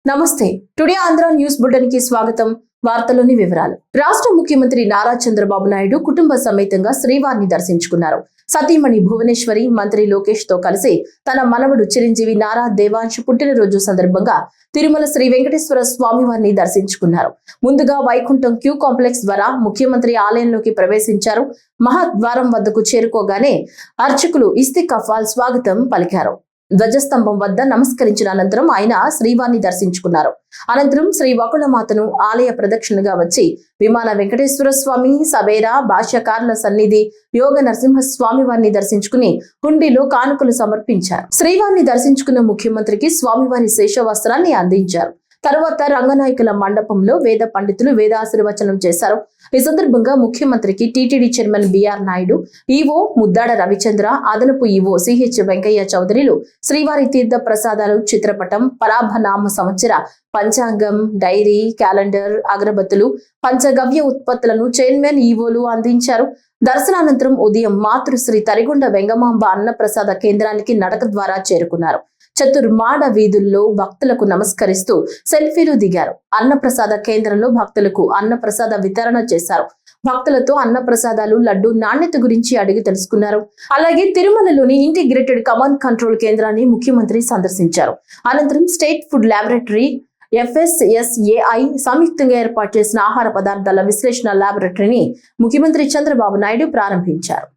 నమస్తే. Today Andhra news bulletin కి స్వాగతం. వార్తలోని వివరాలు. రాష్ట్ర ముఖ్యమంత్రి నారా చంద్రబాబు నాయుడు కుటుంబ సమేతంగా శ్రీవారిని దర్శించుకున్నారు. సతీమణి భువనేశ్వరి, మంత్రి లోకేష్ తో కలిసి తన మనవడు చిరంజీవి నారా దేవాంశ్ పుట్టినరోజు సందర్భంగా తిరుమల శ్రీ వెంకటేశ్వర స్వామి వారిని దర్శించుకున్నారు. ముందుగా వైకుంఠం క్యూ కాంప్లెక్స్ ద్వారా ముఖ్యమంత్రి ఆలయంలోకి ప్రవేశించారు. మహాద్వారం వద్దకు చేరుకోగానే అర్చకులు ఇస్తికఫాల్ స్వాగతం పలికారు. ధ్వజస్తంభం వద్ద నమస్కరించిన అనంతరం ఆయన శ్రీవారిని దర్శించుకున్నారు. అనంతరం శ్రీ వకుళమాతను ఆలయ ప్రదక్షిణగా వచ్చి విమాన వెంకటేశ్వర స్వామి, సబేరా, భాష్యకారుల సన్నిధి, యోగ నరసింహస్వామి వారిని దర్శించుకుని హుండీలో కానుకలు సమర్పించారు. శ్రీవారిని దర్శించుకున్న ముఖ్యమంత్రికి స్వామివారి శేష వస్త్రాన్ని అందించారు. తర్వాత రంగనాయకుల మండపంలో వేద పండితులు వేదాశీర్వచనం చేశారు. ఈ సందర్భంగా ముఖ్యమంత్రికి TTD chairman BR Naidu, EO Muddada Ravichandra, అదనపు ఈవో సిహెచ్ వెంకయ్య చౌదరిలు శ్రీవారి తీర్థ ప్రసాదాలు, చిత్రపటం, పరాభనామ సంవత్సర పంచాంగం, డైరీ, క్యాలెండర్, అగరబత్తులు, పంచగవ్య ఉత్పత్తులను చైర్మన్, ఈవోలు అందించారు. దర్శనానంతరం ఉదయం మాతృశ్రీ తరిగొండ వెంగమాంబ అన్నప్రసాద కేంద్రానికి నడక ద్వారా చేరుకున్నారు. చతుర్మాడ వీధుల్లో భక్తులకు నమస్కరిస్తూ సెల్ఫీలు దిగారు. అన్నప్రసాద కేంద్రంలో భక్తులకు అన్నప్రసాద వితరణ చేశారు. భక్తులతో అన్నప్రసాదాలు, లడ్డు నాణ్యత గురించి అడిగి తెలుసుకున్నారు. అలాగే తిరుమలలోని ఇంటిగ్రేటెడ్ కమాండ్ కంట్రోల్ కేంద్రాన్ని ముఖ్యమంత్రి సందర్శించారు. అనంతరం స్టేట్ ఫుడ్ ల్యాబొరేటరీ, FSSAI సంయుక్తంగా ఏర్పాటు చేసిన ఆహార పదార్థాల విశ్లేషణ ల్యాబొరేటరీని ముఖ్యమంత్రి చంద్రబాబు నాయుడు ప్రారంభించారు.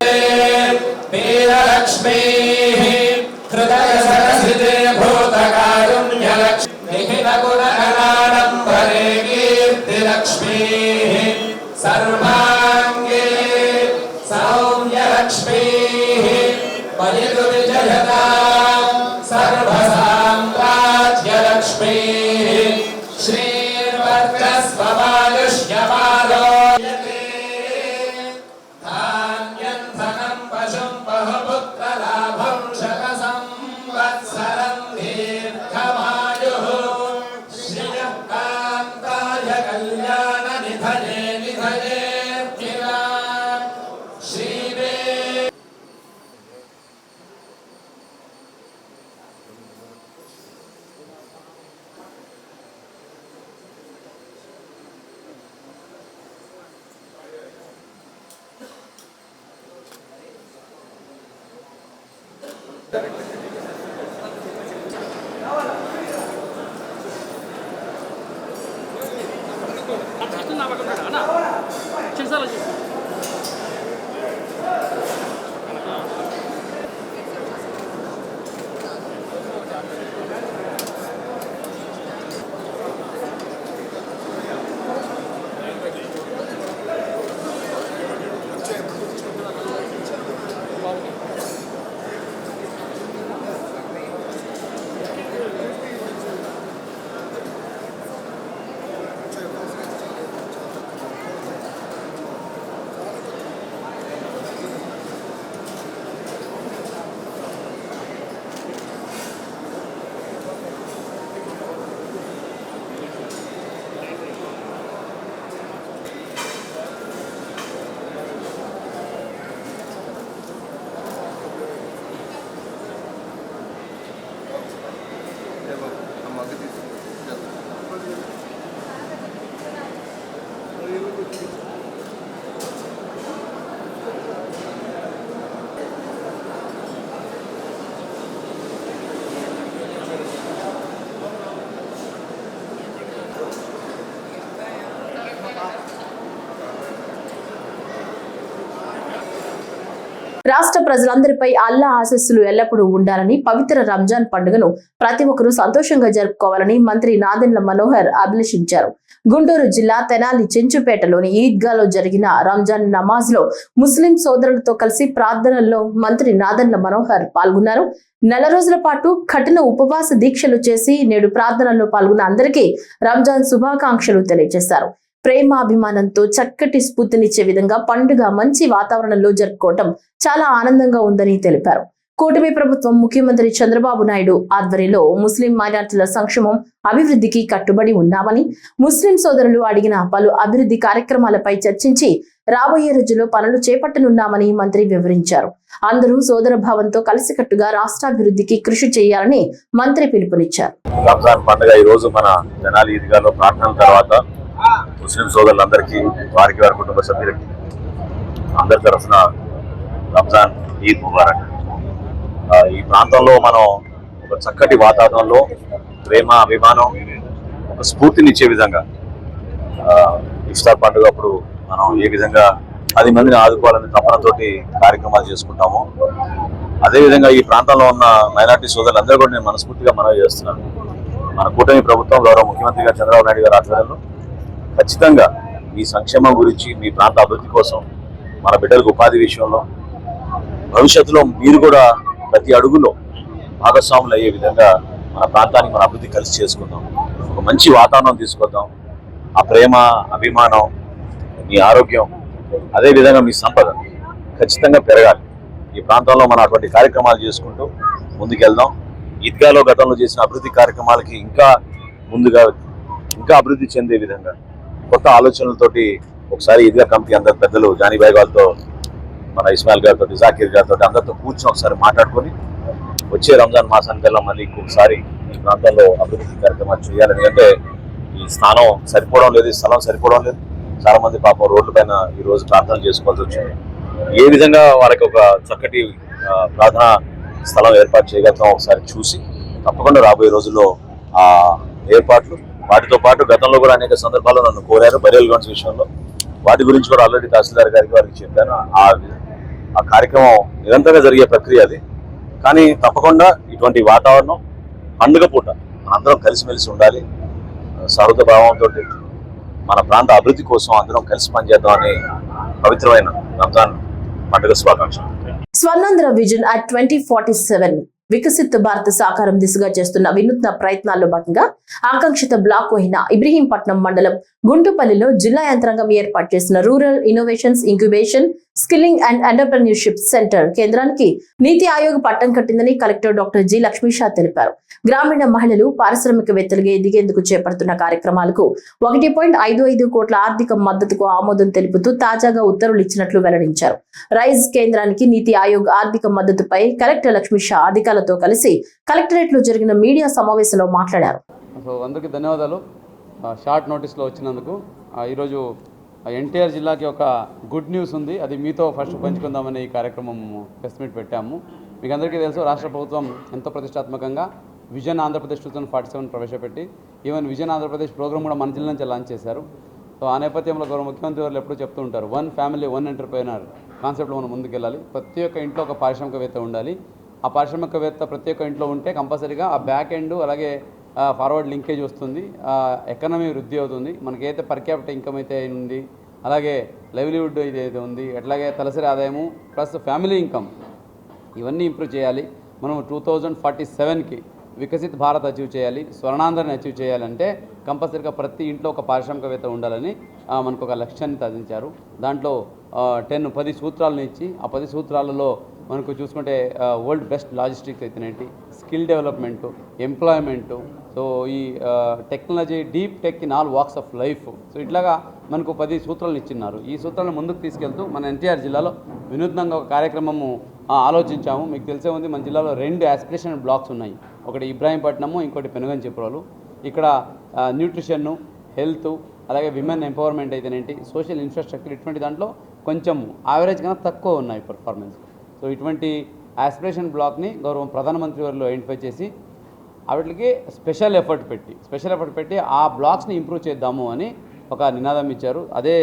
రాష్ట్ర ప్రజలందరిపై అల్లా ఆశీస్సులు ఎల్లప్పుడూ ఉండాలని, పవిత్ర రంజాన్ పండుగను ప్రతి ఒక్కరూ సంతోషంగా జరుపుకోవాలని మంత్రి నాదెండ్ల మనోహర్ అభిలషించారు. గుంటూరు జిల్లా తెనాలి చెంచుపేటలోని ఈద్గాలో జరిగిన రంజాన్ నమాజ్ లో ముస్లిం సోదరులతో కలిసి ప్రార్థనల్లో మంత్రి నాదెండ్ల మనోహర్ పాల్గొన్నారు. నెల రోజుల పాటు కఠిన ఉపవాస దీక్షలు చేసి నేడు ప్రార్థనల్లో పాల్గొన్న అందరికీ రంజాన్ శుభాకాంక్షలు తెలియజేశారు. ప్రేమాభిమానంతో చక్కటి స్ఫూర్తినిచ్చే విధంగా పండుగ మంచి వాతావరణంలో జరుపుకోవటం చాలా ఆనందంగా ఉందని తెలిపారు. కూటమి ప్రభుత్వం ముఖ్యమంత్రి చంద్రబాబు నాయుడు ఆధ్వర్యంలో ముస్లిం మైనార్టీల సంక్షేమం అభివృద్ధికి కట్టుబడి ఉన్నామని, ముస్లిం సోదరులు అడిగిన పలు అభివృద్ధి కార్యక్రమాలపై చర్చించి రాబోయే రోజుల్లో పనులు చేపట్టనున్నామని మంత్రి వివరించారు. అందరూ సోదర భావంతో కలిసికట్టుగా రాష్ట్రాభివృద్ధికి కృషి చేయాలని మంత్రి పిలుపునిచ్చారు. రంజాన్ పండుగ ఈ రోజు మన జనాలి ఈద్గాలో ప్రార్థన తర్వాత ముస్లిం సోదరులందరికీ, వారికి వారి కుటుంబ సభ్యులకి అందరి తరఫున రంజాన్ ఈద్ ముబారక్. ఈ ప్రాంతంలో మనం ఒక చక్కటి వాతావరణంలో ప్రేమ, అభిమానం, ఒక స్ఫూర్తినిచ్చే విధంగా ఇఫ్తార్ పండుగ అప్పుడు మనం ఏ విధంగా 10 మందిని ఆదుకోవాలని తపనతోటి కార్యక్రమాలు చేసుకుంటాము, అదేవిధంగా ఈ ప్రాంతంలో ఉన్న మైనార్టీ సోదరులందరూ కూడా నేను మనస్ఫూర్తిగా మనవి చేస్తున్నాను. మన కూటమి ప్రభుత్వం గౌరవ ముఖ్యమంత్రి గారు చంద్రబాబు నాయుడు గారి ఆధ్వర్యంలో ఖచ్చితంగా మీ సంక్షేమం గురించి, మీ ప్రాంత అభివృద్ధి కోసం, మన బిడ్డలకు ఉపాధి విషయంలో భవిష్యత్తులో మీరు కూడా ప్రతి అడుగులో భాగస్వాములు అయ్యే విధంగా మన ప్రాంతానికి మన అభివృద్ధి కలిసి చేసుకుందాం. ఒక మంచి వాతావరణం తీసుకొద్దాం. ఆ ప్రేమ, అభిమానం, మీ ఆరోగ్యం, అదేవిధంగా మీ సంపద ఖచ్చితంగా పెరగాలి. ఈ ప్రాంతంలో మనం అటువంటి కార్యక్రమాలు చేసుకుంటూ ముందుకెళ్దాం. ఈద్గాలో గతంలో చేసిన అభివృద్ధి కార్యక్రమాలకి ఇంకా ముందుగా ఇంకా అభివృద్ధి చెందే విధంగా కొత్త ఆలోచనలతోటి ఒకసారి ఈద్గా కమిటీ అందరు పెద్దలు జానీబాయ్ గారితో, మన ఇస్మాయిల్ గారితో, జాకీర్ గారితో అందరితో కూర్చొని ఒకసారి మాట్లాడుకొని వచ్చే రంజాన్ మాసానికల్లా మళ్ళీ ఇంకొకసారి ఈ ప్రాంతంలో అభివృద్ధి కార్యక్రమాలు చేయాలి. ఎందుకంటే ఈ స్థానం సరిపోవడం లేదు, ఈ స్థలం సరిపోవడం లేదు. చాలా మంది పాపం రోడ్ల పైన ఈ రోజు ప్రార్థనలు చేసుకోవాల్సి వచ్చింది. ఏ విధంగా వాళ్ళకి ఒక చక్కటి ప్రార్థనా స్థలం ఏర్పాటు చేయగలుగుతాం ఒకసారి చూసి తప్పకుండా రాబోయే రోజుల్లో ఆ ఏర్పాట్లు, వాటితో పాటు గతంలో కూడా అనేక సందర్భాల్లో నన్ను కోరారు బరియల్ గ్రౌండ్స్ విషయంలో. వాటి గురించి కూడా ఆల్రెడీ తహసీల్దార్ గారికి వారికి చెప్పాను. ఆ కార్యక్రమం నిరంతరంగా జరిగే ప్రక్రియ అది. కానీ తప్పకుండా ఇటువంటి వాతావరణం పండుగ పూట మనందరం కలిసిమెలిసి ఉండాలి. సహృద భావంతో మన ప్రాంత అభివృద్ధి కోసం అందరం కలిసి పనిచేద్దామని పవిత్రమైన రంజాన్ పండుగ శుభాకాంక్షలు. స్వర్ణాంధ్ర విజన్ అట్ 2047 వికసిత్ భారత్ సాకారం దిశగా చేస్తున్న వినూత్న ప్రయత్నాల్లో భాగంగా ఆకాంక్షిత బ్లాక్ అయిన ఇబ్రహీంపట్నం మండలం గుంటుపల్లిలో జిల్లా యంత్రాంగం ఏర్పాటు చేసిన rural innovations incubation skilling and entrepreneurship centre కేంద్రానికి నీతి ఆయోగ్ పట్టం కట్టిందని కలెక్టర్ డాక్టర్ జి లక్ష్మీషా తెలిపారు. గ్రామీణ మహిళలు పారిశ్రామికవేత్తలుగా ఎదిగేందుకు చేపడుతున్న కార్యక్రమాలకు 1.55 కోట్ల ఆర్థిక మద్దతుకు ఆమోదం తెలుపుతూ తాజాగా ఉత్తర్వులు ఇచ్చినట్లు వెల్లడించారు. రైజ్ కేంద్రానికి నీతి ఆయోగ్ ఆర్థిక మద్దతుపై కలెక్టర్ లక్ష్మీషా అధికారులతో కలిసి కలెక్టరేట్ లో జరిగిన మీడియా సమావేశంలో మాట్లాడారు. అందరికీ ధన్యవాదాలు. షార్ట్ నోటీస్లో వచ్చినందుకు. ఈరోజు ఎన్టీఆర్ జిల్లాకి ఒక గుడ్ న్యూస్ ఉంది, అది మీతో ఫస్ట్ పంచుకుందామని ఈ కార్యక్రమం ప్రెస్ మీట్ పెట్టాము. మీకు అందరికీ తెలుసు, రాష్ట్ర ప్రభుత్వం ఎంతో ప్రతిష్టాత్మకంగా విజన్ ఆంధ్రప్రదేశ్ 2047 ప్రవేశపెట్టి ఈవెన్ విజన్ ఆంధ్రప్రదేశ్ ప్రోగ్రామ్ కూడా మన జిల్లా నుంచి లాంచ్ చేశారు. సో ఆ నేపథ్యంలో గౌరవ ముఖ్యమంత్రి వారు ఎప్పుడూ చెప్తూ ఉంటారు, 1 ఫ్యామిలీ 1 ఎంటర్‌ప్రెన్యూర్ కాన్సెప్ట్లో మనం ముందుకెళ్ళాలి. ప్రతి ఒక్క ఇంట్లో ఒక పారిశ్రామికవేత్త ఉండాలి. ఆ పారిశ్రామికవేత్త ప్రతి ఒక్క ఇంట్లో ఉంటే కంపల్సరీగా ఆ బ్యాక్ ఎండ్ అలాగే ఫార్వర్డ్ లింకేజ్ వస్తుంది, ఎకానమీ వృద్ధి అవుతుంది. మనకైతే పర్ క్యాపిటల్ ఇన్కమ్ అయితే ఉంది, అలాగే లైవ్లీవుడ్ ఇదైతే ఉంది, అట్లాగే తలసరి ఆదాయము ప్లస్ ఫ్యామిలీ ఇన్కమ్ ఇవన్నీ ఇంప్రూవ్ చేయాలి. మనం 2047కి వికసిత్ భారత్ అచీవ్ చేయాలి, స్వర్ణాంధ్రని అచీవ్ చేయాలంటే కంపల్సరీగా ప్రతి ఇంట్లో ఒక పారిశ్రామికవేత్త ఉండాలని మనకు ఒక లక్ష్యాన్ని సాధించారు. దాంట్లో 10 సూత్రాలను ఇచ్చి ఆ 10 సూత్రాలలో మనకు చూసుకుంటే వరల్డ్ బెస్ట్ లాజిస్టిక్స్ అయితేనేంటి, స్కిల్ డెవలప్మెంటు, ఎంప్లాయ్మెంటు, సో ఈ technology, deep tech in all walks of life, so ఇట్లాగా మనకు 10 సూత్రాలను ఇచ్చిన్నారు. ఈ సూత్రాలను ముందుకు తీసుకెళ్తూ మన ఎన్టీఆర్ జిల్లాలో వినూత్నంగా ఒక కార్యక్రమము ఆలోచించాము. మీకు తెలిసే ఉంది, మన జిల్లాలో 2 యాస్పిరేషన్ బ్లాక్స్ ఉన్నాయి. ఒకటి ఇబ్రాహీంపట్నము, ఇంకోటి పెనుగంచిప్రోలు. ఇక్కడ న్యూట్రిషన్ను, హెల్త్, అలాగే విమెన్ ఎంపవర్మెంట్ అయితేనేంటి, సోషల్ ఇన్ఫ్రాస్ట్రక్చర్, ఇటువంటి దాంట్లో కొంచెం యావరేజ్ కన్నా తక్కువ ఉన్నాయి పర్ఫార్మెన్స్. సో ఇటువంటి యాస్పిరేషన్ బ్లాక్ని గౌరవ ప్రధానమంత్రి వారిలో ఐడెంటిఫై చేసి వాటికి స్పెషల్ ఎఫర్ట్ పెట్టి ఆ బ్లాక్స్ని ఇంప్రూవ్ చేద్దాము అని ఒక నినాదం ఇచ్చారు. అదే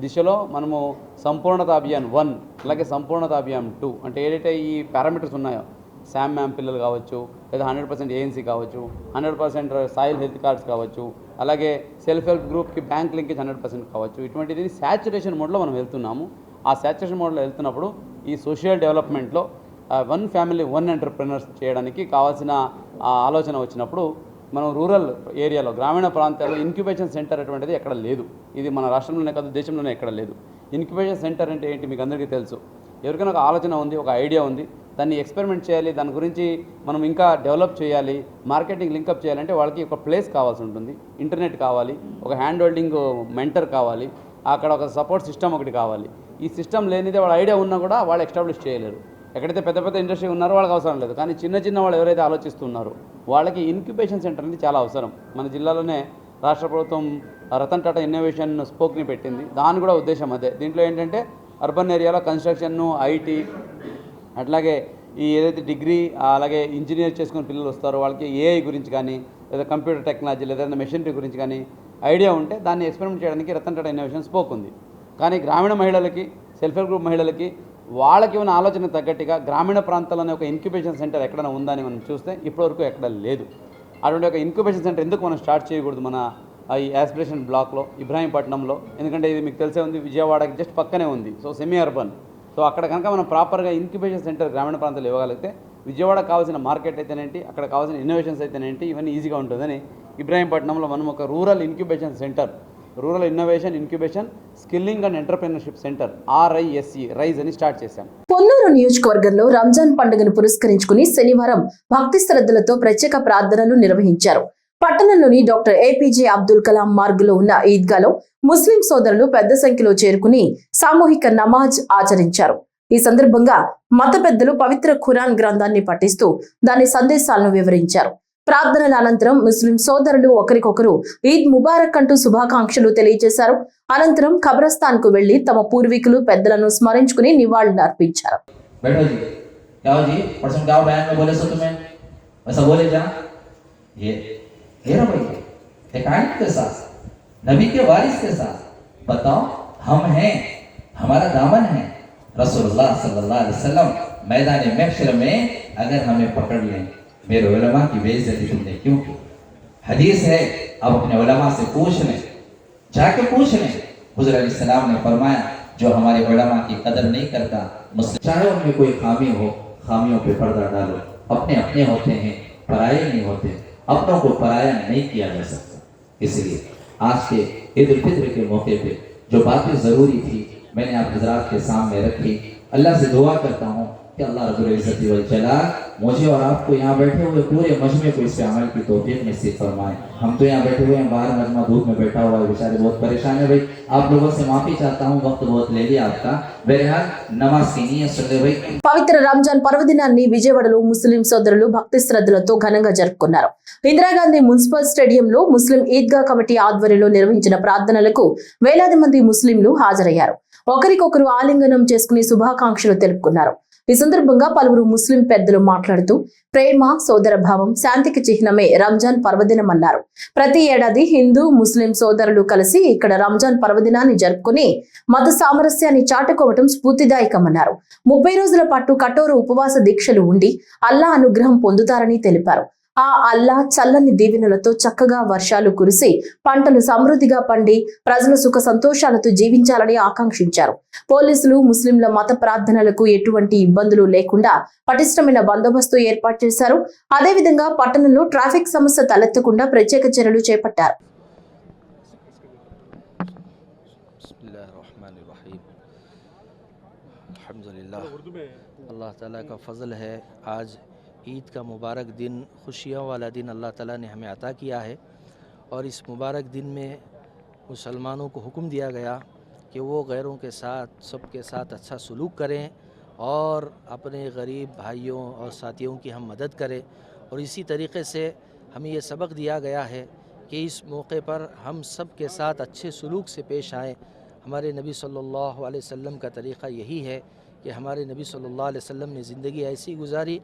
దిశలో మనము సంపూర్ణత అభియాన్ 1 అలాగే సంపూర్ణత అభియాన్ 2 అంటే ఏదైతే ఈ పారామీటర్స్ ఉన్నాయో, శామ్ మ్యామ్ పిల్లలు కావచ్చు, లేదా 100% ANC కావచ్చు, 100% సాయిల్ హెల్త్ కార్డ్స్ కావచ్చు, అలాగే సెల్ఫ్ హెల్ప్ గ్రూప్కి బ్యాంక్ లింకేజ్ 100% కావచ్చు, ఇటువంటిది శాచ్యురేషన్ మోడ్లో మనం వెళ్తున్నాము. ఆ శాచ్యురేషన్ మోడ్లో వెళ్తున్నప్పుడు ఈ సోషల్ డెవలప్మెంట్లో 1 ఫ్యామిలీ 1 ఎంటర్‌ప్రెన్యూర్స్ చేయడానికి కావాల్సిన ఆలోచన వచ్చినప్పుడు మనం రూరల్ ఏరియాలో, గ్రామీణ ప్రాంతాల్లో ఇన్క్యుబేషన్ సెంటర్ అటువంటిది ఎక్కడ లేదు. ఇది మన రాష్ట్రంలోనే కాదు, దేశంలోనే ఎక్కడ లేదు. ఇన్క్యుబేషన్ సెంటర్ అంటే ఏంటి మీకు అందరికీ తెలుసు. ఎవరికైనా ఒక ఆలోచన ఉంది, ఒక ఐడియా ఉంది, దాన్ని ఎక్స్పెరిమెంట్ చేయాలి, దాని గురించి మనం ఇంకా డెవలప్ చేయాలి, మార్కెటింగ్ లింకప్ చేయాలంటే వాళ్ళకి ఒక ప్లేస్ కావాల్సి ఉంటుంది, ఇంటర్నెట్ కావాలి, ఒక హ్యాండ్ హోల్డింగ్ మెంటర్ కావాలి, అక్కడ ఒక సపోర్ట్ సిస్టమ్ ఒకటి కావాలి. ఈ సిస్టమ్ లేనిదే వాళ్ళ ఐడియా ఉన్నా కూడా వాళ్ళు ఎస్టాబ్లిష్ చేయలేరు. ఎక్కడైతే పెద్ద పెద్ద ఇండస్ట్రీ ఉన్నారో వాళ్ళకి అవసరం లేదు, కానీ చిన్న చిన్న వాళ్ళు ఎవరైతే ఆలోచిస్తున్నారో వాళ్ళకి ఇన్క్యుబేషన్ సెంటర్ అనేది చాలా అవసరం. మన జిల్లాలోనే రాష్ట్ర ప్రభుత్వం రతన్ టాటా ఇన్నోవేషన్ స్పోక్ని పెట్టింది. దాని కూడా ఉద్దేశం అదే. దీంట్లో ఏంటంటే అర్బన్ ఏరియాలో కన్స్ట్రక్షన్ను, ఐటీ, అట్లాగే ఈ ఏదైతే డిగ్రీ అలాగే ఇంజనీర్ చేసుకునే పిల్లలు వస్తారో వాళ్ళకి ఏఐ గురించి కానీ, లేదా కంప్యూటర్ టెక్నాలజీ, లేదా మెషినరీ గురించి కానీ ఐడియా ఉంటే దాన్ని ఎక్స్పెరిమెంట్ చేయడానికి రతన్ టాటా ఇన్నోవేషన్ స్పోక్ ఉంది. కానీ గ్రామీణ మహిళలకి, సెల్ఫ్ హెల్ప్ గ్రూప్ మహిళలకి వాళ్ళకి ఉన్న ఆలోచన తగ్గట్టుగా గ్రామీణ ప్రాంతాల్లోనే ఒక ఇన్క్యుబేషన్ సెంటర్ ఎక్కడైనా ఉందని మనం చూస్తే ఇప్పటివరకు ఎక్కడ లేదు. అటువంటి ఒక ఇన్క్యుబేషన్ సెంటర్ ఎందుకు మనం స్టార్ట్ చేయకూడదు మన ఈ యాస్పిరేషన్ బ్లాక్లో, ఇబ్రాహీంపట్నంలో? ఎందుకంటే ఇది మీకు తెలిసే ఉంది, విజయవాడకి జస్ట్ పక్కనే ఉంది, సో సెమీ అర్బన్. సో అక్కడ కనుక మనం ప్రాపర్గా ఇన్క్యుబేషన్ సెంటర్ గ్రామీణ ప్రాంతాలు ఇవ్వగలిగితే విజయవాడకు కావాల్సిన మార్కెట్ అయితేనేంటి, అక్కడ కావాల్సిన ఇన్నోవేషన్స్ అయితేనేంటి, ఇవన్నీ ఈజీగా ఉంటుందని ఇబ్రాహీంపట్నంలో మనం ఒక rural incubation centre, rural innovation incubation skilling and entrepreneurship centre RISE rise అని స్టార్ట్ చేశాం. పొన్నూరు నియోజకవర్గంలో రంజాన్ పండుగను పురస్కరించుకుని శనివారం భక్తి శ్రద్ధలతో ప్రత్యేక ప్రార్థనలు నిర్వహించారు. పట్టణంలోని డాక్టర్ APJ అబ్దుల్ కలాం మార్గులో ఉన్న ఈద్గాలో ముస్లిం సోదరులు పెద్ద సంఖ్యలో చేరుకుని సామూహిక నమాజ్ ఆచరించారు. ఈ సందర్భంగా మత పెద్దలు పవిత్ర ఖురాన్ గ్రంథాన్ని పఠిస్తూ దాని సందేశాలను వివరించారు. ప్రార్థనల అనంతరం ముస్లిం సోదరులు ఒకరికొకరు ఈద్ ముబారక్ అంటూ శుభాకాంక్షలు తెలియజేశారు. అనంతరం ఖబరస్థాన్ కు వెళ్లి తమ పూర్వీకులు పెద్దలను స్మరించుకుని నివాళులు అర్పించారు. नबी के वारिस के साथ बताओ, हम हैं, हमारा दामन है रसूलुल्लाह सल्लल्लाहु अलैहि वसल्लम मैदान महशर में अगर हमें पकड़ लें, मेरे उलमा की बेइज्जती तुमने क्यों की? हदीस है, अब अपने उलमा से पूछ लें, जाके पूछ लें। हुज़ूर अलैहि सलाम ने फरमाया, जो हमारे उलमा की कदर नहीं करता, मुस्लिम चाहे उनमें कोई खामी हो, खामियों पे पर्दा डालो। अपने अपने होते हैं, पराये नहीं होते। अपनों को पराया नहीं किया जा सकता। इसलिए आज के ईद उल फित्र के मौके पे जो बातें ज़रूरी थी मैंने आप हज़रात के सामने रखी। अल्लाह से दुआ करता हूँ कि अल्लाह रब्बुल इज़्ज़त वल जलाल मुझे और आपको यहाँ बैठे हुए पूरे मजमे को इस पे अमल की तौफीक नसीब फरमाए। हम तो यहाँ बैठे हुए हैं, बाहर मजमा धूप में बैठा हुआ है, बेचारे बहुत परेशान है भाई। आप लोगों से माफ़ी चाहता हूँ, वक्त बहुत ले लिया आपका। बहरहाल नमाज की नियत सुन ले भाई। పవిత్ర రంజాన్ పర్వదినాన్ని విజయవాడలో ముస్లిం సోదరులు భక్తి శ్రద్ధలతో ఘనంగా జరుపుకున్నారు. ఇందిరాగాంధీ మున్సిపల్ స్టేడియంలో ముస్లిం ఈద్గా కమిటీ ఆధ్వర్యంలో నిర్వహించిన ప్రార్థనలకు వేలాది మంది ముస్లింలు హాజరయ్యారు. ఒకరికొకరు ఆలింగనం చేసుకుని శుభాకాంక్షలు తెలుపుకున్నారు. ఈ సందర్భంగా పలువురు ముస్లిం పెద్దలు మాట్లాడుతూ ప్రేమ, సోదర భావం, శాంతికి చిహ్నమే రంజాన్ పర్వదినం అన్నారు. ప్రతి ఏడాది హిందూ, ముస్లిం సోదరులు కలిసి ఇక్కడ రంజాన్ పర్వదినాన్ని జరుపుకుని మత సామరస్యాన్ని చాటుకోవటం స్ఫూర్తిదాయకమన్నారు. 30 రోజుల పాటు కఠోర ఉపవాస దీక్షలు ఉండి అల్లా అనుగ్రహం పొందుతారని తెలిపారు. ఆ అల్లా చల్లని దీవెనలతో చక్కగా వర్షాలు కురిసి పంటలు సమృద్ధిగా పండి ప్రజలు సుఖ సంతోషాలతో జీవించాలని ఆకాంక్షించారు. పోలీసులు ముస్లింల మత ప్రార్థనలకు ఎటువంటి ఇబ్బందులు లేకుండా పటిష్టమైన బందోబస్తు ఏర్పాటు చేశారు. అదేవిధంగా పట్టణంలో ట్రాఫిక్ సమస్య తలెత్తకుండా ప్రత్యేక చర్యలు చేపట్టారు. अल्लाह ताला का फ़ज़ल है, आज ईद का मुबारक दिन, खुशियों वाला दिन अल्लाह ताला ने हमें अता किया है। और इस मुबारक दिन में मुसलमानों को हुक्म दिया गया कि वो गैरों के साथ, सबके साथ अच्छा सलूक करें और अपने गरीब भाइयों और साथियों की हम मदद करें। और इसी तरीक़े से हमें ये सबक दिया गया है कि इस मौके पर हम सब के साथ अच्छे सलूक से पेश आएँ। हमारे नबी सल्लल्लाहु अलैहि वसल्लम का तरीक़ा यही है कि हमारे नबी सल्लल्लाहु अलैहि वसल्लम ने ज़िंदगी ऐसी गुजारी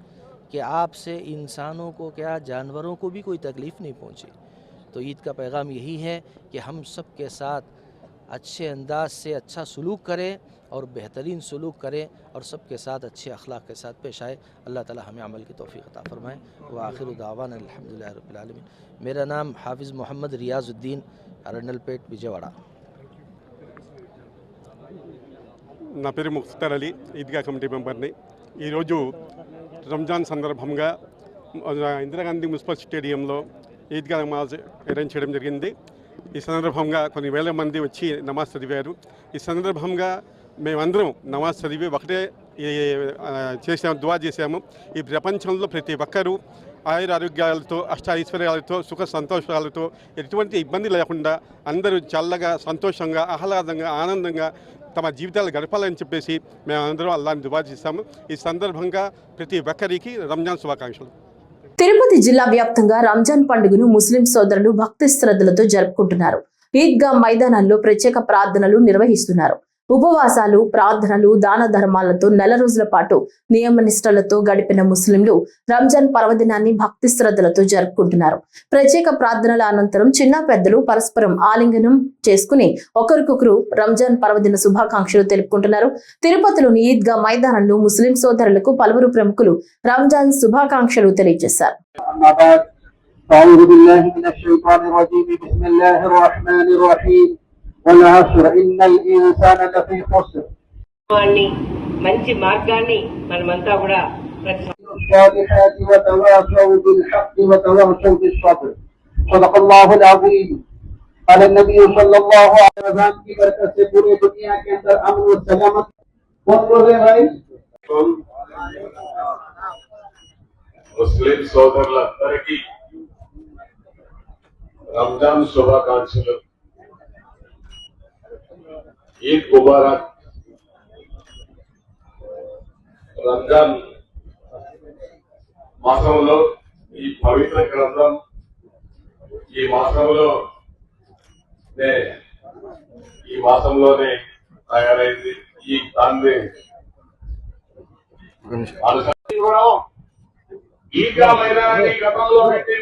कि आपसे इंसानों को क्या, जानवरों को भी कोई तकलीफ़ नहीं पहुंची। तो ईद का पैगाम यही है कि हम सब के साथ अच्छे अंदाज से अच्छा सलूक करें और बेहतरीन सलूक करें और सब के साथ अच्छे अखलाक के साथ पेश आए। अल्लाह ताला हमें अमल की तौफीक अता फरमाए। व आखिर दावाना अल्हम्दुलिल्लाहि रब्बिल आलमीन। मेरा नाम हाफिज़ मोहम्मद रियाजुद्दीन, अरनलपेट, विजयवाड़ा। నా పేరు ముఖ్తార్ అలీ, ఈద్గా కమిటీ మెంబర్ని. ఈరోజు రంజాన్ సందర్భంగా ఇందిరాగాంధీ మున్సిపల్ స్టేడియంలో ఈద్గా నమాజ్ అరేంజ్ చేయడం జరిగింది. ఈ సందర్భంగా కొన్ని వేల మంది వచ్చి నమాజ్ చదివారు. ఈ సందర్భంగా మేమందరం నమాజ్ చదివి ఒకటే చేసాము, దువా చేశాము. ఈ ప్రపంచంలో ప్రతి ఒక్కరూ ఆయురారోగ్యాలతో, అష్టైశ్వర్యాలతో, సుఖ సంతోషాలతో, ఎటువంటి ఇబ్బంది లేకుండా అందరూ చల్లగా, సంతోషంగా, ఆహ్లాదంగా, ఆనందంగా తమ జీవితాలు గడపాలని చెప్పేసి మేమందరం అల్లాహ్ని దువా చేశాము. ఈ సందర్భంగా ప్రతి ఒక్కరికి రంజాన్ శుభాకాంక్షలు. తిరుపతి జిల్లా వ్యాప్తంగా రంజాన్ పండుగను ముస్లిం సోదరులు భక్తి శ్రద్ధలతో జరుపుకుంటున్నారు. ఈద్గా మైదానాల్లో ప్రత్యేక ప్రార్థనలు నిర్వహిస్తున్నారు. ఉపవాసాలు, ప్రార్థనలు, దాన ధర్మాలతో నెల రోజుల పాటు నియమనిష్టలతో గడిపిన ముస్లింలు రంజాన్ పర్వదినాన్ని భక్తి శ్రద్ధలతో జరుపుకుంటున్నారు. ప్రత్యేక ప్రార్థనల అనంతరం చిన్న పెద్దలు పరస్పరం ఆలింగనం చేసుకుని ఒకరికొకరు రంజాన్ పర్వదిన శుభాకాంక్షలు తెలుపుకుంటున్నారు. తిరుపతిలోని ఈద్గా మైదానంలో ముస్లిం సోదరులకు పలువురు ప్రముఖులు రంజాన్ శుభాకాంక్షలు తెలియజేశారు. أعوذ بالله من الشيطان الرجيم. بسم الله الرحمن الرحيم. والعصر إن الإنسان لفي خسر. మంచి మార్గాన్ని మనమంతా కూడా الصالحات وتواصوا بالحق وتواصوا بالصبر. صدق الله العظيم. قال النبي صلى الله عليه وسلم की बरकत से पूरी दुनिया के अंदर अमन और सलामत कौन बोल रहे भाई? ముస్లిం సోదరులందరికీ రంజాన్ శుభాకాంక్షలు. ఈద్ ముబారక్. రంజాన్ మాసంలో ఈ పవిత్ర గ్రంథం ఈ మాసంలోనే తయారైంది. ఈ దాన్ని ఈద్గా మైదానాన్ని గతంలో పెట్టి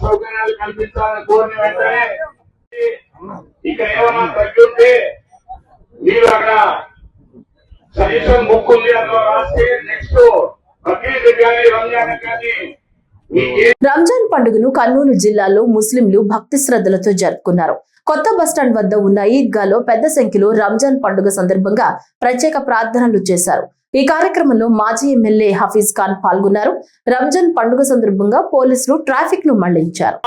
సౌకర్యాలు కల్పించాలని కోరిన వెంటనే ఇక్కడ ఏమైనా తగ్గుంటే మీరు అక్కడ సజెషన్ బుక్ ఉంది, అందులో రాస్తే నెక్స్ట్ బక్రీద్ కానీ రంజాన్ కానీ రంజాన్ పండుగను కర్నూలు జిల్లాలో ముస్లింలు భక్తి శ్రద్ధలతో జరుపుకున్నారు. కొత్త బస్టాండ్ వద్ద ఉన్న ఈద్గాలో పెద్ద సంఖ్యలో రంజాన్ పండుగ సందర్భంగా ప్రత్యేక ప్రార్థనలు చేశారు. ఈ కార్యక్రమంలో మాజీ ఎమ్మెల్యే హఫీజ్ ఖాన్ పాల్గొన్నారు. రంజాన్ పండుగ సందర్భంగా పోలీసులు ట్రాఫిక్ ను మళ్లించారు.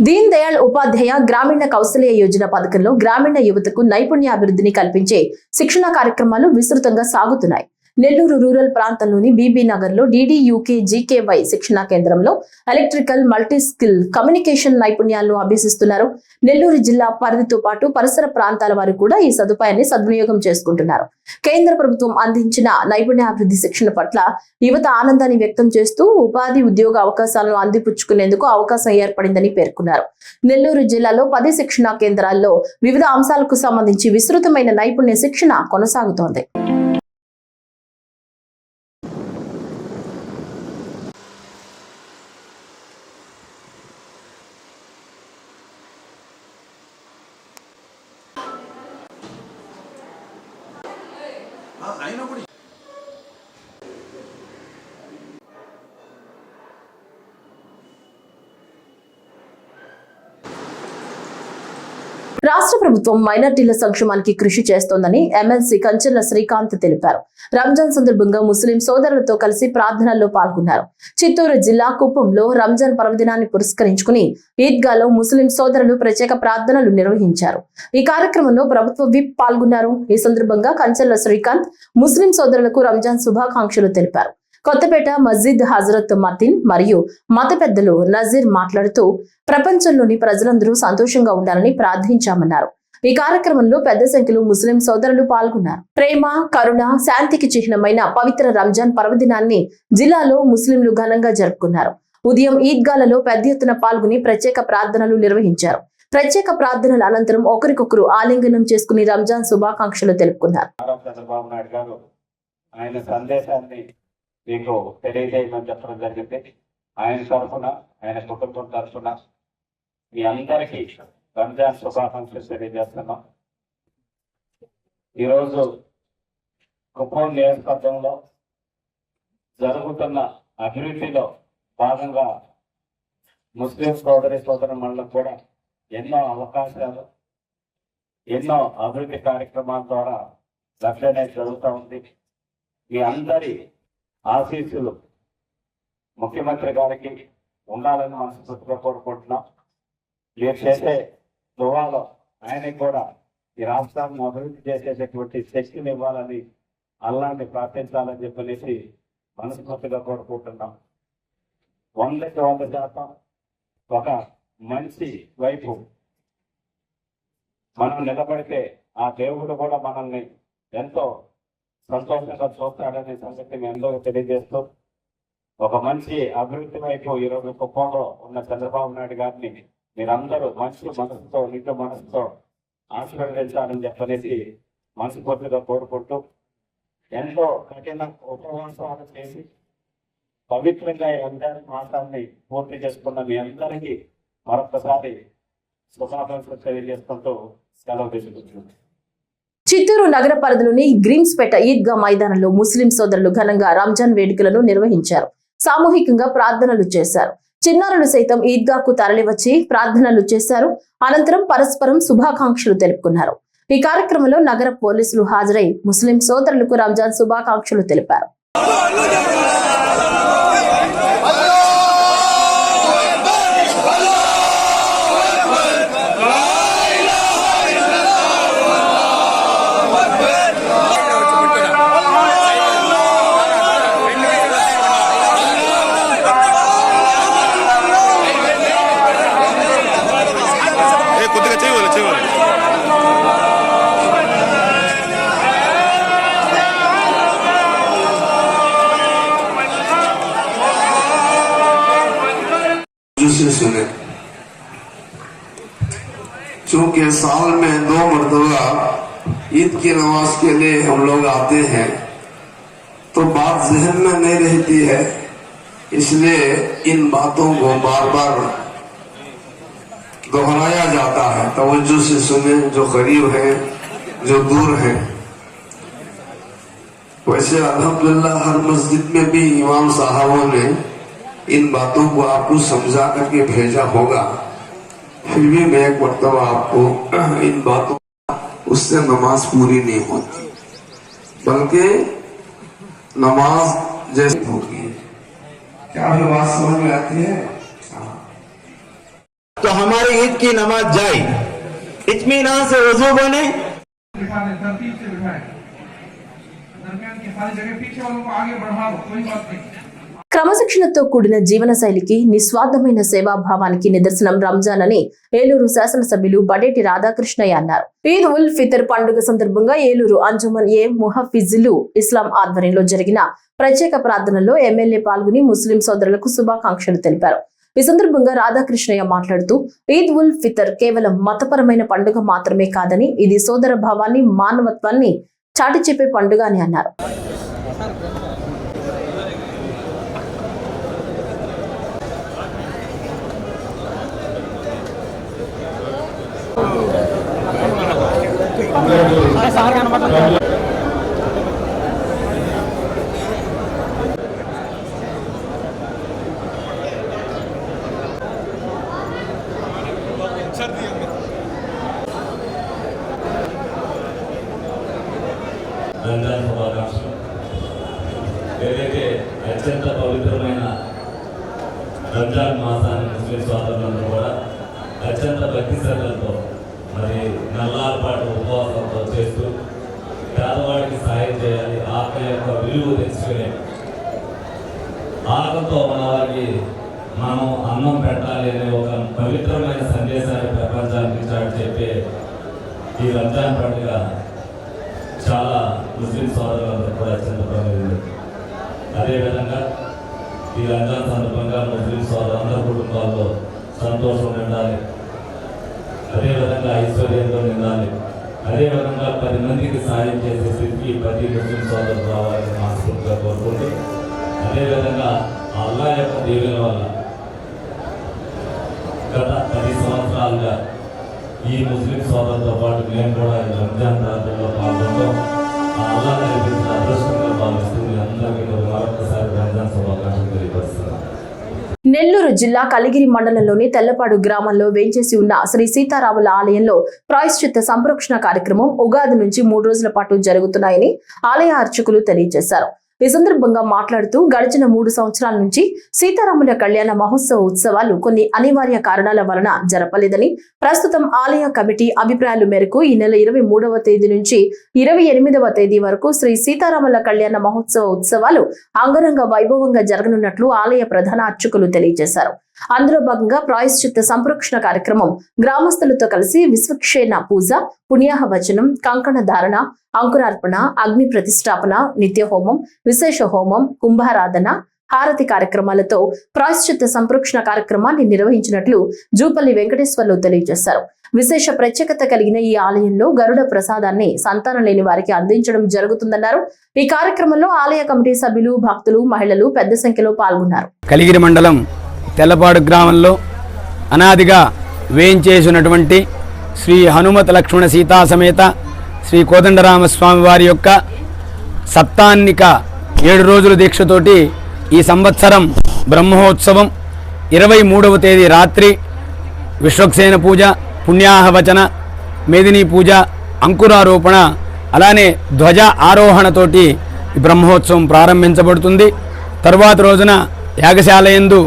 దీన్ దయాళ్ ఉపాధ్యాయ గ్రామీణ కౌశల్య యోజన పథకంలో గ్రామీణ యువతకు నైపుణ్యాభివృద్ధిని కల్పించే శిక్షణ కార్యక్రమాలు విస్తృతంగా సాగుతున్నాయి. నెల్లూరు రూరల్ ప్రాంతంలోని బీబీ నగర్ లో DDUK GKY శిక్షణా కేంద్రంలో ఎలక్ట్రికల్ మల్టీ స్కిల్ కమ్యూనికేషన్ నైపుణ్యాలను అభ్యసిస్తున్నారు. నెల్లూరు జిల్లా పరిధితో పాటు పరిసర ప్రాంతాల వారు కూడా ఈ సదుపాయాన్ని సద్వినియోగం చేసుకుంటున్నారు. కేంద్ర ప్రభుత్వం అందించిన నైపుణ్యాభివృద్ధి శిక్షణ పట్ల యువత ఆనందాన్ని వ్యక్తం చేస్తూ ఉపాధి ఉద్యోగ అవకాశాలను అందిపుచ్చుకునేందుకు అవకాశం ఏర్పడిందని పేర్కొన్నారు. నెల్లూరు జిల్లాలో 10 శిక్షణా కేంద్రాల్లో వివిధ అంశాలకు సంబంధించి విస్తృతమైన నైపుణ్య శిక్షణ కొనసాగుతోంది. రాష్ట్ర ప్రభుత్వం మైనార్టీల సంక్షేమానికి కృషి చేస్తోందని ఎమ్మెల్సీ కంచెల శ్రీకాంత్ తెలిపారు. రంజాన్ సందర్భంగా ముస్లిం సోదరులతో కలిసి ప్రార్థనల్లో పాల్గొన్నారు. చిత్తూరు జిల్లా కుప్పంలో రంజాన్ పర్వదినాన్ని పురస్కరించుకుని ఈద్గాలో ముస్లిం సోదరులు ప్రత్యేక ప్రార్థనలు నిర్వహించారు. ఈ కార్యక్రమంలో ప్రభుత్వ విప్ పాల్గొన్నారు. ఈ సందర్భంగా కంచెల శ్రీకాంత్ ముస్లిం సోదరులకు రంజాన్ శుభాకాంక్షలు తెలిపారు. కొత్తపేట మస్జిద్ హజరత్ మతిన్ మరియు మత పెద్దలు నజీర్ మాట్లాడుతూ ప్రపంచంలోని ప్రజలందరూ సంతోషంగా ఉండాలని ప్రార్థించామన్నారు. ఈ కార్యక్రమంలో పెద్ద సంఖ్యలో ముస్లిం సోదరులు పాల్గొన్నారు. ప్రేమ, కరుణ, శాంతికి చిహ్నమైన పవిత్ర రంజాన్ పర్వదినాన్ని జిల్లాలో ముస్లింలు ఘనంగా జరుపుకున్నారు. ఉదయం ఈద్గాలలో పెద్ద ఎత్తున పాల్గొని ప్రత్యేక ప్రార్థనలు నిర్వహించారు. ప్రత్యేక ప్రార్థనల అనంతరం ఒకరికొకరు ఆలింగనం చేసుకుని రంజాన్ శుభాకాంక్షలు తెలుపుకున్నారు. చంద్రబాబు నాయుడు గారు ఆయన సందేశాన్ని మీకు తెలియజేయమని చెప్పడం జరిగింది. ఆయన తరఫున, ఆయన కుటుంబం తరఫున మీ అందరికీ రంజాన్ శుభాకాంక్షలు తెలియజేస్తున్నాం. ఈరోజు కుప్పం నియోజకవర్గంలో జరుగుతున్న అభివృద్ధిలో భాగంగా ముస్లిం సోదరులకు కూడా ఎన్నో అవకాశాలు, ఎన్నో అభివృద్ధి కార్యక్రమాల ద్వారా లక్ష్యమే జరుగుతూ ఉంది. మీ అందరి ఆశీస్సులు ముఖ్యమంత్రి గారికి ఉండాలని మనస్ఫూర్తిగా కోరుకుంటున్నాం. మీరు చేసే దువాలో ఆయనకి కూడా ఈ రాష్ట్రాన్ని అభివృద్ధి చేసేటటువంటి శక్తిని ఇవ్వాలని, అల్లాన్ని ప్రార్థించాలని చెప్పనేసి మనస్ఫూర్తిగా కోరుకుంటున్నాం. 100% ఒక మంచి వైపు మనం నిలబడితే ఆ దేవుడు కూడా మనల్ని ఎంతో సంతోషంగా చూస్తాడనే సంగతి మీ అందరూ తెలియజేస్తూ, ఒక మంచి అభివృద్ధి వైపు ఈరోజు కుప్పంలో ఉన్న చంద్రబాబు నాయుడు గారిని మీరందరూ మంచి మనసుతో, నిండు మనసుతో ఆశీర్వదించాలని చెప్పనేసి మనస్ఫూర్తిగా కోరుకుంటూ, ఎంతో కఠిన ఉపవాసాలు చేసి పవిత్రంగా ఈ రంజాన్ మాసాన్ని పూర్తి చేసుకున్న మీ అందరికీ మరొకసారి శుభాకాంక్షలు తెలియజేసుకుంటూ సెలవు తీసుకుంటున్నాను. చిత్తూరు నగర పరిధిలోని గ్రీమ్స్పేట ఈద్గా మైదానంలో ముస్లిం సోదరులు ఘనంగా రంజాన్ వేడుకలను నిర్వహించారు. సామూహికంగా ప్రార్థనలు చేశారు. చిన్నారులు సైతం ఈద్గాకు తరలివచ్చి ప్రార్థనలు చేశారు. అనంతరం పరస్పరం శుభాకాంక్షలు తెలుపుకున్నారు. ఈ కార్యక్రమంలో నగర పోలీసులు హాజరై ముస్లిం సోదరులకు రంజాన్ శుభాకాంక్షలు తెలిపారు. सुने, चूंकि साल में 2 मरतबा ईद की नमाज के लिए हम लोग आते हैं तो बात जहन में नहीं रहती है, इसलिए इन बातों को बार बार दोहराया जाता है। तवज्जो से सुने, जो करीब है, जो दूर है। वैसे अल्हम्दुलिल्लाह हर मस्जिद में भी इमाम साहबों ने इन बातों को आपको समझा करके भेजा होगा, फिर भी मैं एक मरतबा आपको इन बातों, उससे नमाज पूरी नहीं होती, बल्कि नमाज जैसी होगी। क्या भी बात समझ में आती है? तो हमारी ईद की नमाज जाए, इत्मीनान से वजू बने, सारी जगह पीछे वालों को आगे बढ़ाओ, कोई बात नहीं। క్రమశిక్షణతో కూడిన జీవన శైలికి నిస్వార్థమైన సేవాభావానికి నిదర్శనం రంజాన్ అని ఏలూరు శాసనసభ్యులు బడేటి రాధాకృష్ణయ్య అన్నారు. ఈద్ ఉల్ ఫితర్ పండుగ సందర్భంగా ఏలూరు అంజుమన్ ఏ ముహఫిజులు ఇస్లాం ఆధ్వర్యంలో జరిగిన ప్రత్యేక ప్రార్థనలో ఎమ్మెల్యే పాల్గొని ముస్లిం సోదరులకు శుభాకాంక్షలు తెలిపారు. ఈ సందర్భంగా రాధాకృష్ణయ్య మాట్లాడుతూ ఈద్ ఉల్ ఫితర్ కేవలం మతపరమైన పండుగ మాత్రమే కాదని ఇది సోదర భావాన్ని మానవత్వాన్ని చాటి చెప్పే పండుగ అని అన్నారు. రంజాన్ శుభాకాంక్షలు. ఏదైతే అత్యంత పవిత్రమైన రంజాన్ మాసాన్ని ముస్లిం సోదరులందరూ కూడా అత్యంత భక్తి శ్రద్ధలతో మరి నెలల పాటు ఉపవాసంతో చేస్తూ పేదవాడికి సాయం చేయాలి, ఆకలి యొక్క విలువ తెలుసుకునే ఆకలితో ఉన్న వారికి మనం అన్నం పెట్టాలి అనే ఒక పవిత్రమైన సందేశాన్ని ప్రపంచానికి చాటి చెప్పే ఈ రంజాన్ పండుగ చాలా ముస్లిం సోదరులందరూ కూడా అత్యంత ప్రముఖులు. అదేవిధంగా ఈ రంజాన్ సందర్భంగా ముస్లిం సోదరులందరూ కుటుంబాల్లో సంతోషం నిండాలి, అదేవిధంగా ఐశ్వర్యంతో నిండాలి, అదేవిధంగా 10 మందికి సాయం చేసే స్థితికి ప్రతి ముస్లిం సోదరులు రావాలని మనస్ఫూర్తిగా కోరుకుంటూ, అదేవిధంగా అల్లా యొక్క దీవెన వల్ల గత 10 సంవత్సరాలుగా ఈ ముస్లిం సోదరులతో పాటు మేము కూడా ఈ రంజాన్ ప్రాంతంలో పాల్గొంటాం. అల్లా కల్పించిన అదృష్టంగా భావిస్తూ మీ అందరికీ మరొకసారి రంజాన్ శుభాకాంక్షలు తెలియపరుస్తున్నాను. నెల్లూరు జిల్లా కలిగిరి మండలంలోని తెల్లపాడు గ్రామంలో వేంచేసి ఉన్న శ్రీ సీతారాముల ఆలయంలో ప్రాయశ్చిత్త సంప్రోక్షణ కార్యక్రమం ఉగాది నుంచి 3 రోజుల పాటు జరుగుతున్నాయని ఆలయ అర్చకులు తెలియజేశారు. ఈ సందర్భంగా మాట్లాడుతూ గడిచిన 3 సంవత్సరాల నుంచి సీతారాముల కళ్యాణ మహోత్సవ ఉత్సవాలు కొన్ని అనివార్య కారణాల వలన జరపలేదని, ప్రస్తుతం ఆలయ కమిటీ అభిప్రాయాల మేరకు ఈ నెల 23వ తేదీ నుంచి 28వ తేదీ వరకు శ్రీ సీతారాముల కళ్యాణ మహోత్సవ ఉత్సవాలు అంగరంగ వైభవంగా జరగనున్నట్లు ఆలయ ప్రధాన అర్చకులు తెలియజేశారు. అందులో భాగంగా ప్రాయశ్చిత్త సంప్రోక్షణ కార్యక్రమం గ్రామస్తులతో కలిసి విశ్వక్షేణ పూజ, పుణ్యాహ వచనం, కంకణ ధారణ, అంకురార్పణ, అగ్ని ప్రతిష్టాపన, నిత్య హోమం, విశేష హోమం, కుంభారాధన, హారతి కార్యక్రమాలతో ప్రాయశ్చిత్త సంప్రోక్షణ కార్యక్రమాన్ని నిర్వహించినట్లు జూపల్లి వెంకటేశ్వర్లు తెలియజేశారు. విశేష ప్రత్యేకత కలిగిన ఈ ఆలయంలో గరుడ ప్రసాదాన్ని సంతానం లేని వారికి అందించడం జరుగుతుందన్నారు. ఈ కార్యక్రమంలో ఆలయ కమిటీ సభ్యులు, భక్తులు, మహిళలు పెద్ద సంఖ్యలో పాల్గొన్నారు. కలిగిరి మండలం తెల్లపాడు గ్రామంలో అనాదిగా వేయించేసినటువంటి శ్రీ హనుమత లక్ష్మణ సీతా సమేత శ్రీ కోదండరామస్వామి వారి యొక్క సప్తాన్నిక 7 రోజుల దీక్షతోటి ఈ సంవత్సరం బ్రహ్మోత్సవం 23వ తేదీ రాత్రి విశ్వక్సేన పూజ, పుణ్యాహవచన, మేదినీ పూజ, అంకురారోపణ, అలానే ధ్వజ ఆరోహణతోటి ఈ బ్రహ్మోత్సవం ప్రారంభించబడుతుంది. తరువాత రోజున యాగశాలయందు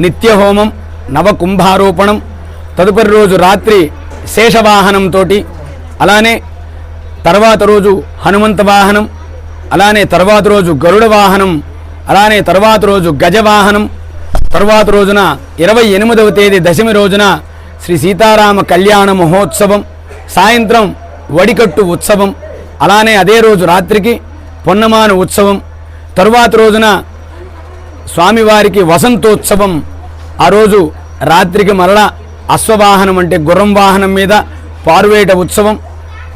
నిత్య హోమం, నవకుంభారోపణం, తదుపరి రోజు రాత్రి శేషవాహనంతో, అలానే తర్వాత రోజు హనుమంత వాహనం, అలానే తర్వాత రోజు గరుడ వాహనం, అలానే తర్వాత రోజు గజవాహనం, తర్వాత రోజున 28వ తేదీ దశమి రోజున శ్రీ సీతారామ కళ్యాణ మహోత్సవం, సాయంత్రం వడికట్టు ఉత్సవం, అలానే అదే రోజు రాత్రికి పొన్నమాను ఉత్సవం, తరువాత రోజున స్వామివారికి వసంతోత్సవం, ఆ రోజు రాత్రికి మరలా అశ్వవాహనం అంటే గుర్రం వాహనం మీద పారువేట ఉత్సవం,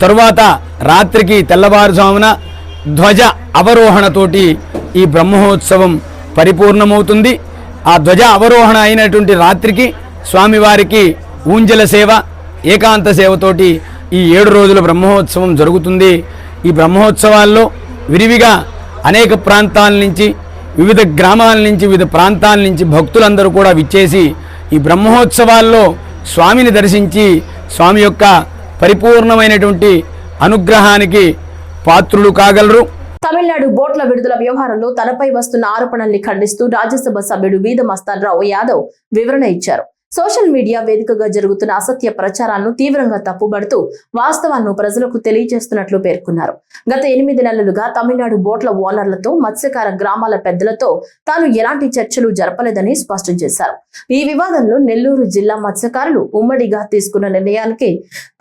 తరువాత రాత్రికి తెల్లవారుజామున ధ్వజ అవరోహణతోటి ఈ బ్రహ్మోత్సవం పరిపూర్ణమవుతుంది. ఆ ధ్వజ అవరోహణ అయినటువంటి రాత్రికి స్వామివారికి ఊంజల సేవ, ఏకాంత సేవతోటి ఈ 7 రోజుల బ్రహ్మోత్సవం జరుగుతుంది. ఈ బ్రహ్మోత్సవాల్లో విరివిగా అనేక ప్రాంతాల నుంచి, వివిధ గ్రామాల నుంచి, వివిధ ప్రాంతాల నుంచి భక్తులందరూ కూడా విచ్చేసి ఈ బ్రహ్మోత్సవాల్లో స్వామిని దర్శించి స్వామి యొక్క పరిపూర్ణమైనటువంటి అనుగ్రహానికి పాత్రులు కాగలరు. తమిళనాడు బోట్ల విడుదల వ్యవహారంలో తనపై వస్తున్న ఆరోపణల్ని ఖండిస్తూ రాజ్యసభ సభ్యుడు వీద మస్తాన్ రావు యాదవ్ వివరణ ఇచ్చారు. సోషల్ మీడియా వేదికగా జరుగుతున్న అసత్య ప్రచారాలను తీవ్రంగా తప్పుబడుతూ వాస్తవాలను ప్రజలకు తెలియజేస్తున్నట్లు పేర్కొన్నారు. గత 8 నెలలుగా తమిళనాడు బోట్ల ఓనర్లతో, మత్స్యకార గ్రామాల పెద్దలతో తాను ఎలాంటి చర్చలు జరపలేదని స్పష్టం చేశారు. ఈ వివాదంలో నెల్లూరు జిల్లా మత్స్యకారులు ఉమ్మడిగా తీసుకున్న నిర్ణయానికి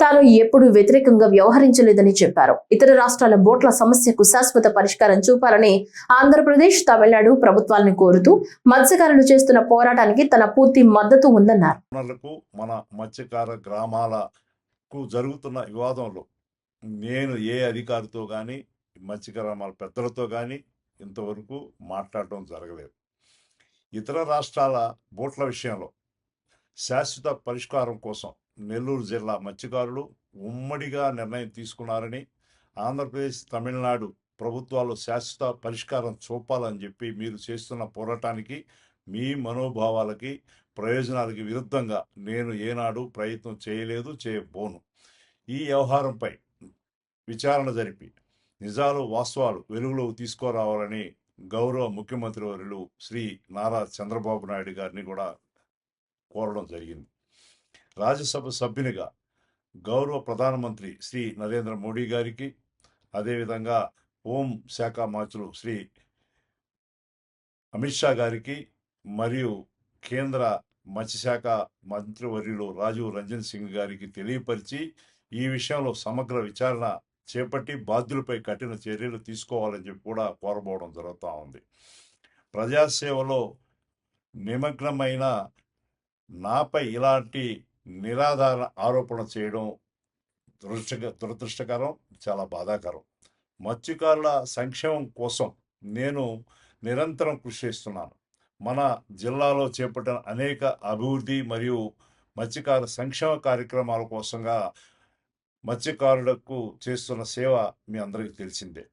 తాను ఎప్పుడూ వ్యతిరేకంగా వ్యవహరించలేదని చెప్పారు. ఇతర రాష్ట్రాల బోట్ల సమస్యకు శాశ్వత పరిష్కారం చూపాలని ఆంధ్రప్రదేశ్, తమిళనాడు ప్రభుత్వాలను కోరుతూ మత్స్యకారులు చేస్తున్న పోరాటానికి తన పూర్తి మద్దతు ఉందన్నారు. మన మత్స్యకార గ్రామాలకు జరుగుతున్న వివాదంలో నేను ఏ అధికారితో కానీ మత్స్యకార గ్రామాల పెద్దలతో కానీ ఇంతవరకు మాట్లాడటం జరగలేదు. ఇతర రాష్ట్రాల బోట్ల విషయంలో శాశ్వత పరిష్కారం కోసం నెల్లూరు జిల్లా మత్స్యకారులు ఉమ్మడిగా నిర్ణయం తీసుకున్నారని, ఆంధ్రప్రదేశ్, తమిళనాడు ప్రభుత్వాలు శాశ్వత పరిష్కారం చూపాలని చెప్పి మీరు చేస్తున్న పోరాటానికి, మీ మనోభావాలకి, ప్రయోజనాలకి విరుద్ధంగా నేను ఏనాడు ప్రయత్నం చేయలేదు, చేయబోను. ఈ వ్యవహారంపై విచారణ జరిపి నిజాలు, వాస్తవాలు వెలుగులోకి తీసుకురావాలని గౌరవ ముఖ్యమంత్రి వర్యులు శ్రీ నారా చంద్రబాబు నాయుడు గారిని కూడా కోరడం జరిగింది. రాజ్యసభ సభ్యునిగా గౌరవ ప్రధానమంత్రి శ్రీ నరేంద్ర మోడీ గారికి, అదేవిధంగా హోం శాఖ మంత్రులు శ్రీ అమిత్ షా గారికి మరియు కేంద్ర మత్స్యశాఖ మంత్రివర్యులు రాజీవ్ రంజన్ సింగ్ గారికి తెలియపరిచి ఈ విషయంలో సమగ్ర విచారణ చేపట్టి బాధ్యులపై కఠిన చర్యలు తీసుకోవాలని చెప్పి కూడా కోరబోవడం జరుగుతూ ఉంది. ప్రజాసేవలో నిమగ్నమైన నాపై ఇలాంటి నిరాధార ఆరోపణ చేయడం దురదృష్టకరం, చాలా బాధాకరం. మత్స్యకారుల సంక్షేమం కోసం నేను నిరంతరం కృషి చేస్తున్నాను. మన జిల్లాలో చేపట్టిన అనేక అభివృద్ధి మరియు మత్స్యకార సంక్షేమ కార్యక్రమాల కోసంగా మత్స్యకారులకు చేస్తున్న సేవ మీ అందరికీ తెలిసిందే.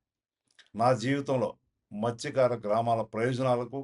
నా జీవితంలో మత్స్యకార గ్రామాల ప్రయోజనాలకు,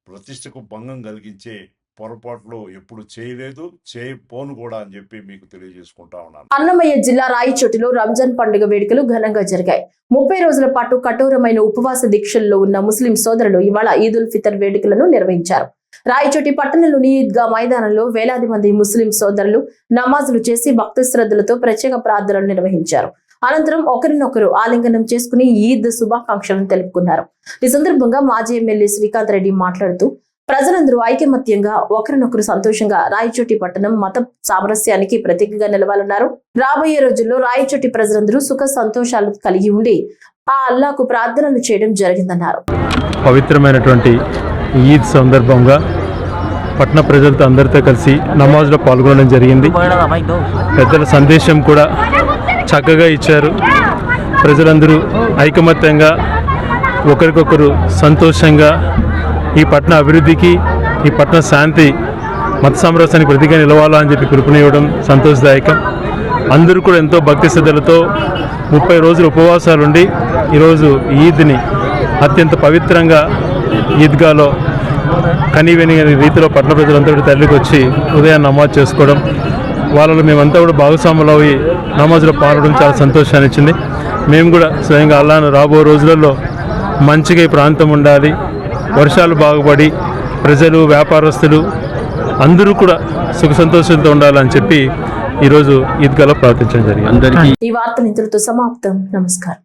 ప్రతిష్టకు భంగం కలిగించే పొరపాట్లు ఎప్పుడు చేయలేదు, చేయపోను కూడా అని చెప్పి మీకు తెలియజేసుకుంటా ఉన్నాను. అన్నమయ్య జిల్లా రాయచోటిలో రంజాన్ పండుగ వేడుకలు ఘనంగా జరిగాయి. 30 రోజుల పాటు కఠోరమైన ఉపవాస దీక్షల్లో ఉన్న ముస్లిం సోదరులు ఇవాళ ఈద్ ఉల్ ఫితర్ వేడుకలను నిర్వహించారు. రాయచోటి పట్టణంలోని ఈద్గా మైదానంలో వేలాది మంది ముస్లిం సోదరులు నమాజులు చేసి భక్తి శ్రద్ధలతో ప్రత్యేక ప్రార్థనలు నిర్వహించారు. అనంతరం ఒకరినొకరు ఆలింగనం చేసుకుని ఈద్ శుభాకాంక్షలను తెలుపుకున్నారు. ఈ సందర్భంగా మాజీ ఎమ్మెల్యే శ్రీకాంత్ రెడ్డి మాట్లాడుతూ ప్రజలందరూ ఐకమత్యంగా ఒకరినొకరు సంతోషంగా రాయచోటి పట్టణం మత సామరస్యానికి ప్రతీకగా నిలవాలన్నారు. రాబోయే రోజుల్లో రాయచోటి ప్రజలందరూ సుఖ సంతోషాలు కలిగి ఉండి ఆ అల్లాకు ప్రార్థనలు చేయడం జరిగిందన్నారు. పవిత్రమైనటువంటి ఈద్ సందర్భంగా పట్టణ ప్రజలతో అందరితో కలిసి నమాజ్లో పాల్గొనడం జరిగింది. పెద్దల సందేశం కూడా చక్కగా ఇచ్చారు. ప్రజలందరూ ఐకమత్యంగా ఒకరికొకరు సంతోషంగా ఈ పట్టణ అభివృద్ధికి, ఈ పట్టణ శాంతి, మత సామరస్యానికి ప్రతిగా నిలవాలా అని చెప్పి పిలుపునివ్వడం సంతోషదాయకం. అందరూ కూడా ఎంతో భక్తి శ్రద్ధలతో 30 రోజులు ఉపవాసాలుండి ఈరోజు ఈద్ని అత్యంత పవిత్రంగా ఈద్గాలో కనీవెని రీతిలో పట్టణ ప్రజలంతా తల్లికి వచ్చి ఉదయాన్ని నమాజ్ చేసుకోవడం, వాళ్ళలో మేమంతా కూడా భాగస్వాములవి నమాజ్లో పాల్గొనడం చాలా సంతోషాన్ని ఇచ్చింది. మేము కూడా స్వయంగా అల్లాను రాబో రోజులలో మంచిగా ఈ ప్రాంతం ఉండాలి, వర్షాలు బాగుపడి ప్రజలు, వ్యాపారస్తులు అందరూ కూడా సుఖ సంతోషంతో ఉండాలని చెప్పి ఈరోజు ఈద్గాలో ప్రార్థించడం జరిగింది. ఈ వార్తలు ఇంతటితో సమాప్తం. నమస్కారం.